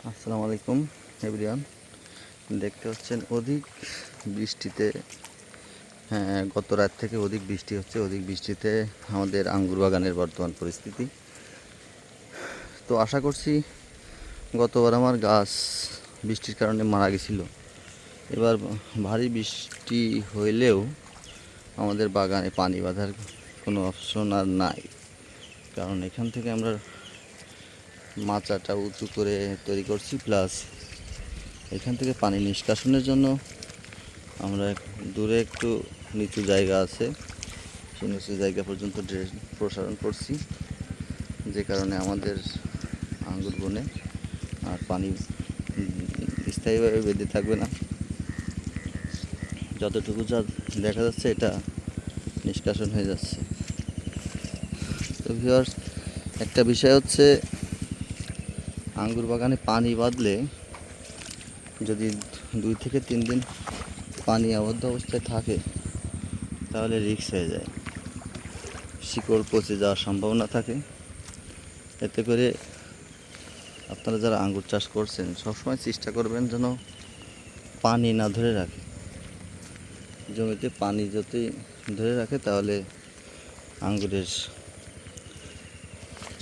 আসসালামু আলাইকুম এভরিওয়ান। দেখতে পাচ্ছেন অধিক বৃষ্টিতে, হ্যাঁ, গত রাত থেকে অধিক বৃষ্টি হচ্ছে। অধিক বৃষ্টিতে আমাদের আঙ্গুর বাগানের বর্তমান পরিস্থিতি। তো আশা করছি গতবার আমার গাছ বৃষ্টির কারণে মারা গেছিল। এবার ভারী বৃষ্টি হইলেও আমাদের বাগানে পানি বাঁধার কোনো অপশন আর নাই, কারণ এখান থেকে আমরা মাচাটা উঁচু করে তৈরি করছি, প্লাস এখান থেকে পানি নিষ্কাশনের জন্য আমরা দূরে একটু নিচু জায়গা আছে, সেই নিচু জায়গা পর্যন্ত ড্রেন প্রসারণ করছি, যে কারণে আমাদের আঙ্গুর বনে আর পানি স্থায়ীভাবে বেঁধে থাকবে না। যতটুকু যা দেখা যাচ্ছে এটা নিষ্কাশন হয়ে যাচ্ছে। তো ভিউয়ার্স, একটা বিষয় হচ্ছে আঙ্গুর বাগানে পানি বাঁধলে যদি 2 থেকে 3 দিন পানি আবদ্ধ অবস্থায় থাকে তাহলে রিস্ক হয়ে যায়, শিকড় পচে যাওয়ার সম্ভাবনা থাকে। এতে করে আপনারা যারা আঙ্গুর চাষ করছেন সবসময় চেষ্টা করবেন যেন পানি না ধরে রাখে। জমিতে পানি যদি ধরে রাখে তাহলে আঙ্গুরের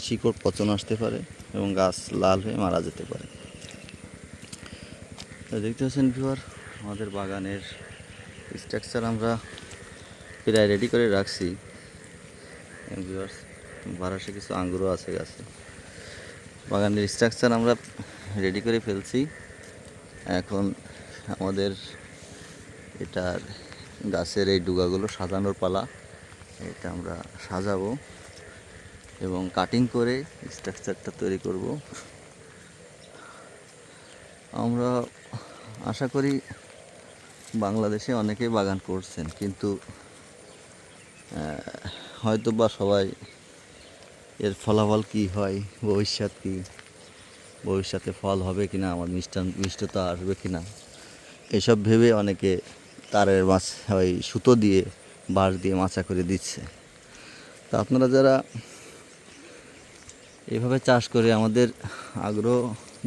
শিকড় পচন আসতে পারে এবং গাছ লাল হয়ে মারা যেতে পারে। দেখতে পাচ্ছেন ভিউয়ার, আমাদের বাগানের স্ট্রাকচার আমরা প্রায় রেডি করে রাখছি। ভিউয়ার্স, বারাসে কিছু আঙ্গুরও আছে গাছে। বাগানের স্ট্রাকচার আমরা রেডি করে ফেলছি। এখন আমাদের এটার গাছের এই ডুগাগুলো সাজানোর পালা। এটা আমরা সাজাবো এবং কাটিং করে স্ট্রাকচারটা তৈরি করব। আমরা আশা করি বাংলাদেশে অনেকেই বাগান করছেন, কিন্তু হয়তো বা সবাই এর ফলাফল কি হয়, ভবিষ্যৎ কি, ভবিষ্যতে ফল হবে কিনা, আমার মিষ্টতা আসবে কিনা, এসব ভেবে অনেকে তারের মাছ ওই সুতো দিয়ে বাঁশ দিয়ে মাচা করে দিচ্ছে। তা আপনারা যারা এভাবে চাষ করে আমাদের আগ্রহ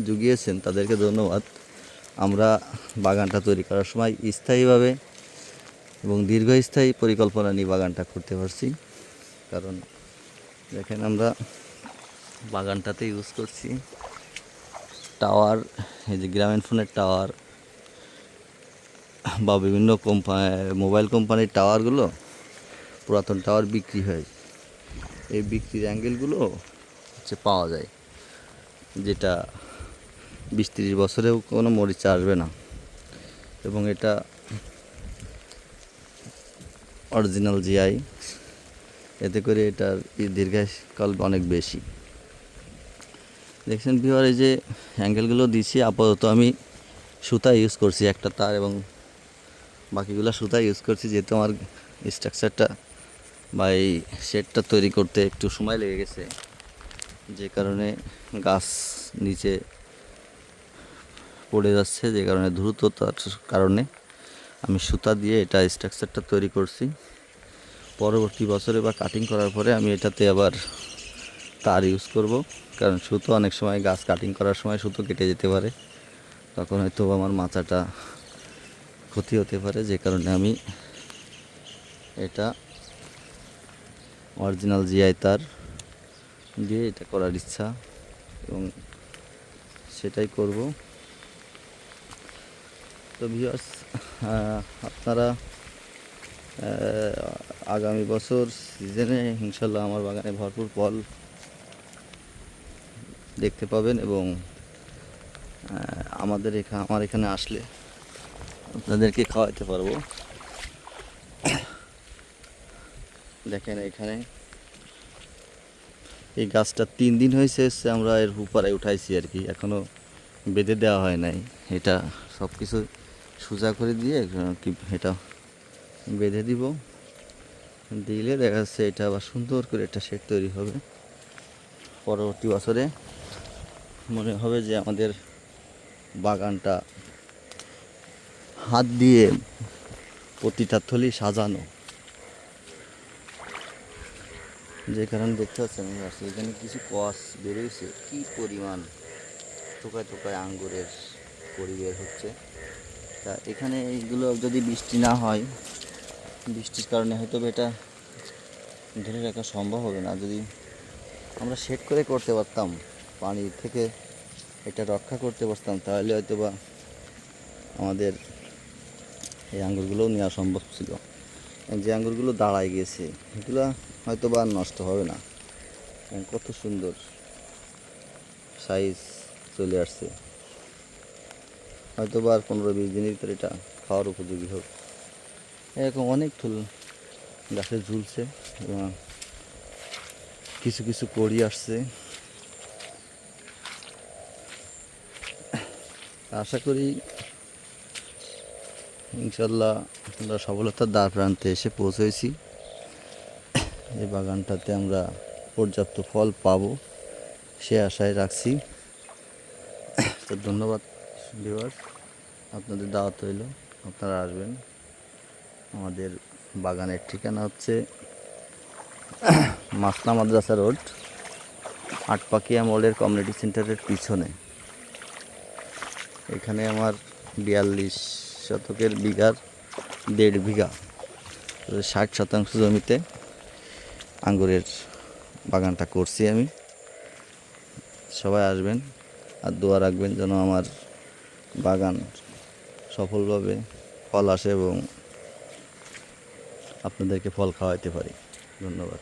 জুগিয়েছেন তাদেরকে ধন্যবাদ। আমরা বাগানটা তৈরি করার সময় স্থায়ীভাবে এবং দীর্ঘস্থায়ী পরিকল্পনা নিয়ে বাগানটা করতে পারছি। কারণ দেখেন, আমরা বাগানটাতে ইউজ করছি টাওয়ার, এই যে গ্রামীণফোনের টাওয়ার বা বিভিন্ন মোবাইল কোম্পানির টাওয়ারগুলো, পুরাতন টাওয়ার বিক্রি হয়। এই বিক্রির অ্যাঙ্গেলগুলো হচ্ছে পাওয়া যায়, যেটা 20-30 বছরেও কোনো মরিচা আসবে না, এবং এটা অরিজিনাল জিআই। এতে করে এটার দীর্ঘকাল অনেক বেশি। দেখছেন ভিউয়ার, এই যে অ্যাঙ্গেলগুলো দিচ্ছি, আপাতত আমি সুতা ইউজ করছি একটা তার, এবং বাকিগুলো সুতা ইউজ করছি, যেহেতু আমার স্ট্রাকচারটা বা এই শেডটা তৈরি করতে একটু সময় লেগে গেছে, যে কারণে গাছ নিচে পড়ে যাচ্ছে, যে কারণে দ্রুততার কারণে আমি সুতা দিয়ে এটা স্ট্রাকচারটা তৈরি করছি। পরবর্তী বছরে বা কাটিং করার পরে আমি এটাতে আবার তার ইউজ করব, কারণ সুতো অনেক সময় গাছ কাটিং করার সময় সুতো কেটে যেতে পারে, তখন হয়তো আমার মাচাটা ক্ষতি হতে পারে, যে কারণে আমি এটা অরিজিনাল জিআই তার দিয়ে এটা করার ইচ্ছা এবং সেটাই করব। তো ভিউয়ার্স, আপনারা আগামী বছর সিজনে ইনশাল্লাহ আমার বাগানে ভরপুর ফল দেখতে পাবেন, এবং আমার এখানে আসলে আপনাদেরকে খাওয়াতে পারবো। দেখেন, এখানে এই গাছটা 3 দিন হয়েছে আমরা এর উপরে উঠাইছি আর কি, এখনও বেঁধে দেওয়া হয় নাই। এটা সব কিছু সোজা করে দিয়ে কি এটা বেঁধে দিব, দিলে দেখা যাচ্ছে এটা আবার সুন্দর করে একটা শেড তৈরি হবে। পরবর্তী বছরে মনে হবে যে আমাদের বাগানটা হাত দিয়ে প্রতিটা থলি সাজানো, যে কারণে দেখতে পাচ্ছেন এখানে কিছু কস বেরিয়েছে, কি পরিমাণ থোকায় থোকায় আঙ্গুরের কড়ি বের হচ্ছে। তা এখানে এইগুলো যদি বৃষ্টি না হয়, বৃষ্টির কারণে হয়তো এটা ধরে রাখা সম্ভব হবে না। যদি আমরা সেট করে করতে পারতাম, পানি থেকে এটা রক্ষা করতে পারতাম, তাহলে হয়তো বা আমাদের এই আঙ্গুরগুলোও নেওয়া সম্ভব ছিল। যে আঙ্গুরগুলো দাঁড়ায় গেছে এগুলো হয়তো বা আর নষ্ট হবে না। কত সুন্দর সাইজ চলে আসছে, হয়তো বা আর 15-20 দিনের ভিতরে এটা খাওয়ার উপযোগী হোক। এরকম অনেক ফুল গাছে ঝুলছে এবং কিছু কিছু কড়ি আসছে। আশা করি ইনশাল্লাহ আমরা সফলতার দ্বার প্রান্তে এসে পৌঁছেছি। এই বাগানটাতে আমরা পর্যাপ্ত ফল পাবো সে আশায় রাখছি। তো ধন্যবাদ ভিউয়ার্স, আপনাদের দাওয়াত রইল, আপনারা আসবেন। আমাদের বাগানের ঠিকানা হচ্ছে মাসনা মাদ্রাসা রোড, আটপাকিয়া মোড়ের কমিউনিটি সেন্টারের পিছনে। এখানে আমার 42 শতকের বিঘার 1.5 বিঘা 60% জমিতে আঙ্গুরের বাগানটা করছি আমি। সবাই আসবেন আর দোয়া রাখবেন যেন আমার বাগান সফলভাবে ফল আসে এবং আপনাদেরকে ফল খাওয়াইতে পারি। ধন্যবাদ।